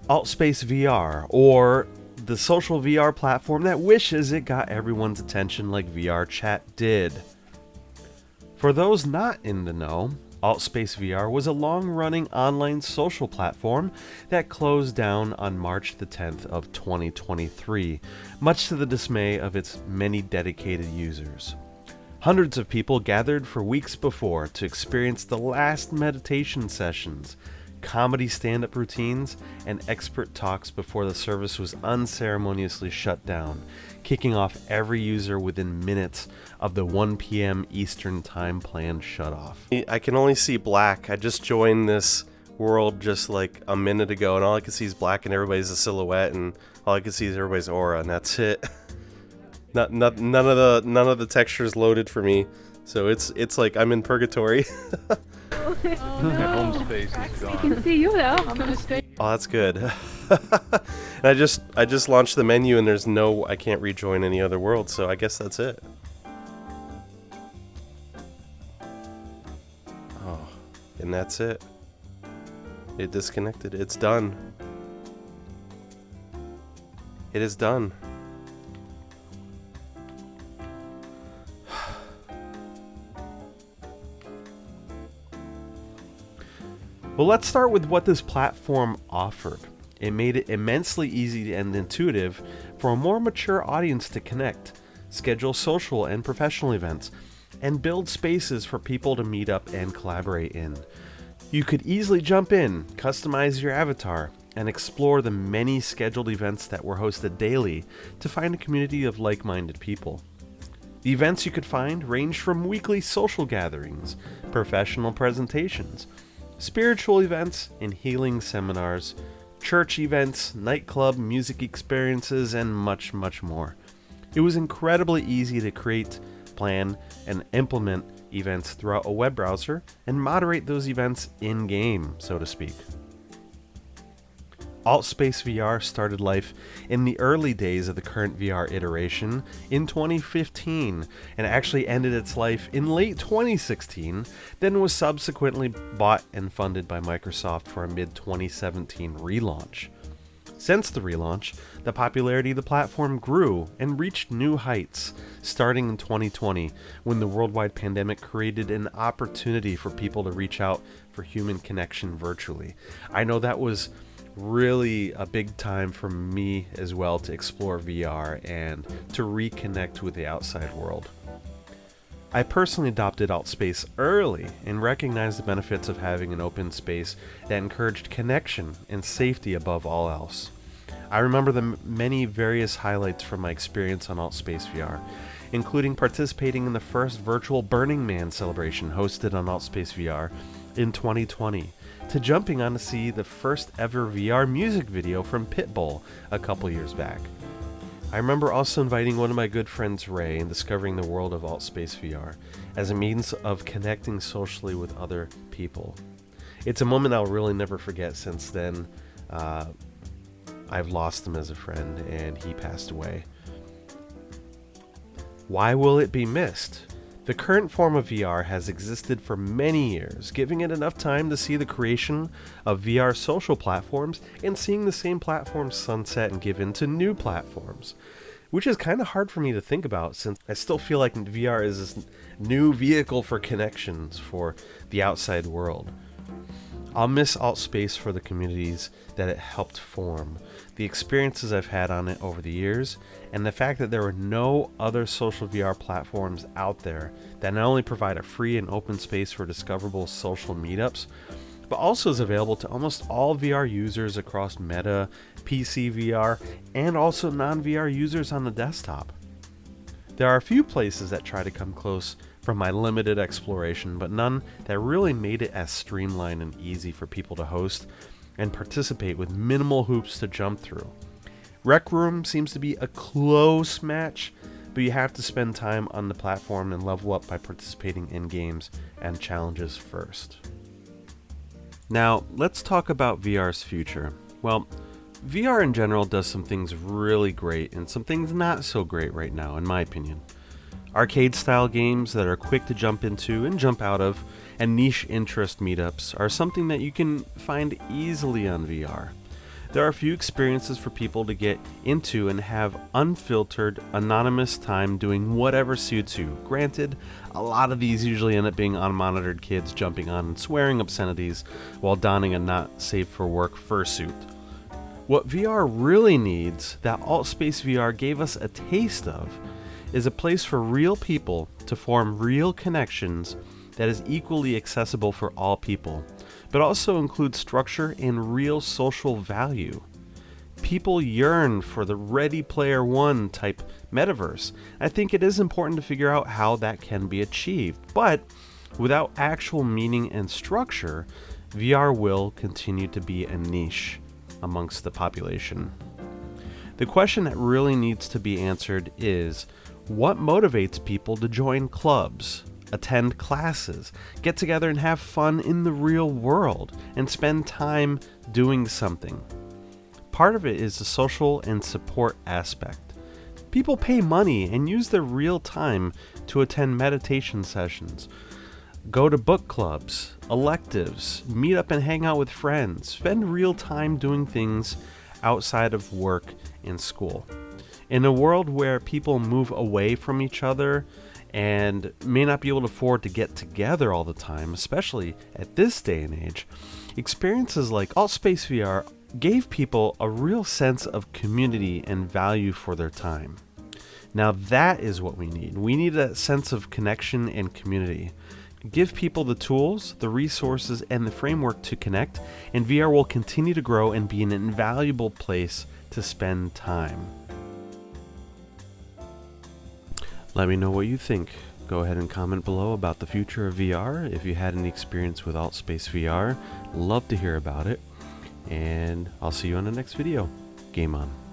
AltspaceVR, or the social VR platform that wishes it got everyone's attention like VR chat did. For those not in the know, AltspaceVR was a long-running online social platform that closed down on March the 10th of 2023, much to the dismay of its many dedicated users. Hundreds of people gathered for weeks before to experience the last meditation sessions, comedy stand-up routines, and expert talks before the service was unceremoniously shut down, kicking off every user within minutes of the 1 p.m. Eastern Time planned shutoff. I can only see black. I just joined this world just like a minute ago, and all I can see is black, and everybody's a silhouette, and all I can see is everybody's aura, and that's it. None of the textures loaded for me, so it's like I'm in purgatory. Oh no. Home space is I gone. can see you though. I'm gonna stay. Oh, that's good. And I just launched the menu, and I can't rejoin any other world, so I guess that's it. Oh, and that's it. It disconnected. It's done. It is done. Well, let's start with what this platform offered. It made it immensely easy and intuitive for a more mature audience to connect, schedule social and professional events, and build spaces for people to meet up and collaborate in. You could easily jump in, customize your avatar, and explore the many scheduled events that were hosted daily to find a community of like-minded people. The events you could find ranged from weekly social gatherings, professional presentations, spiritual events and healing seminars, church events, nightclub music experiences, and much, much more. It was incredibly easy to create, plan, and implement events throughout a web browser and moderate those events in-game, so to speak. AltspaceVR started life in the early days of the current VR iteration in 2015 and actually ended its life in late 2016, then was subsequently bought and funded by Microsoft for a mid-2017 relaunch. Since the relaunch, the popularity of the platform grew and reached new heights, starting in 2020 when the worldwide pandemic created an opportunity for people to reach out for human connection virtually. I know that was really a big time for me as well to explore VR and to reconnect with the outside world. I personally adopted Altspace early and recognized the benefits of having an open space that encouraged connection and safety above all else. I remember the many various highlights from my experience on AltspaceVR, including participating in the first virtual Burning Man celebration hosted on AltspaceVR in 2020, to jumping on to see the first ever VR music video from Pitbull a couple years back. I remember also inviting one of my good friends, Ray, and discovering the world of AltspaceVR as a means of connecting socially with other people. It's a moment I'll really never forget. Since then, I've lost him as a friend, and he passed away. Why will it be missed? The current form of VR has existed for many years, giving it enough time to see the creation of VR social platforms and seeing the same platforms sunset and give in to new platforms, which is kind of hard for me to think about since I still feel like VR is this new vehicle for connections for the outside world. I'll miss Altspace for the communities that it helped form, the experiences I've had on it over the years, and the fact that there are no other social VR platforms out there that not only provide a free and open space for discoverable social meetups, but also is available to almost all VR users across Meta, PC VR, and also non-VR users on the desktop. There are a few places that try to come close from my limited exploration, but none that really made it as streamlined and easy for people to host and participate with minimal hoops to jump through. Rec Room seems to be a close match, but you have to spend time on the platform and level up by participating in games and challenges first. Now, let's talk about VR's future. Well, VR in general does some things really great and some things not so great right now, in my opinion. Arcade-style games that are quick to jump into and jump out of, and niche interest meetups are something that you can find easily on VR. There are a few experiences for people to get into and have unfiltered, anonymous time doing whatever suits you. Granted, a lot of these usually end up being unmonitored kids jumping on and swearing obscenities while donning a not safe for work fursuit. What VR really needs, that AltspaceVR gave us a taste of, is a place for real people to form real connections that is equally accessible for all people, but also includes structure and real social value. People yearn for the Ready Player One type metaverse. I think it is important to figure out how that can be achieved, but without actual meaning and structure, VR will continue to be a niche amongst the population. The question that really needs to be answered is, what motivates people to join clubs, attend classes, get together and have fun in the real world, and spend time doing something? Part of it is the social and support aspect. People pay money and use their real time to attend meditation sessions, go to book clubs, electives, meet up and hang out with friends, spend real time doing things outside of work and school. In a world where people move away from each other and may not be able to afford to get together all the time, especially at this day and age, experiences like AltspaceVR gave people a real sense of community and value for their time. Now that is what we need. We need a sense of connection and community. Give people the tools, the resources, and the framework to connect, and VR will continue to grow and be an invaluable place to spend time. Let me know what you think. Go ahead and comment below about the future of VR. If you had any experience with AltspaceVR, love to hear about it. And I'll see you on the next video. Game on.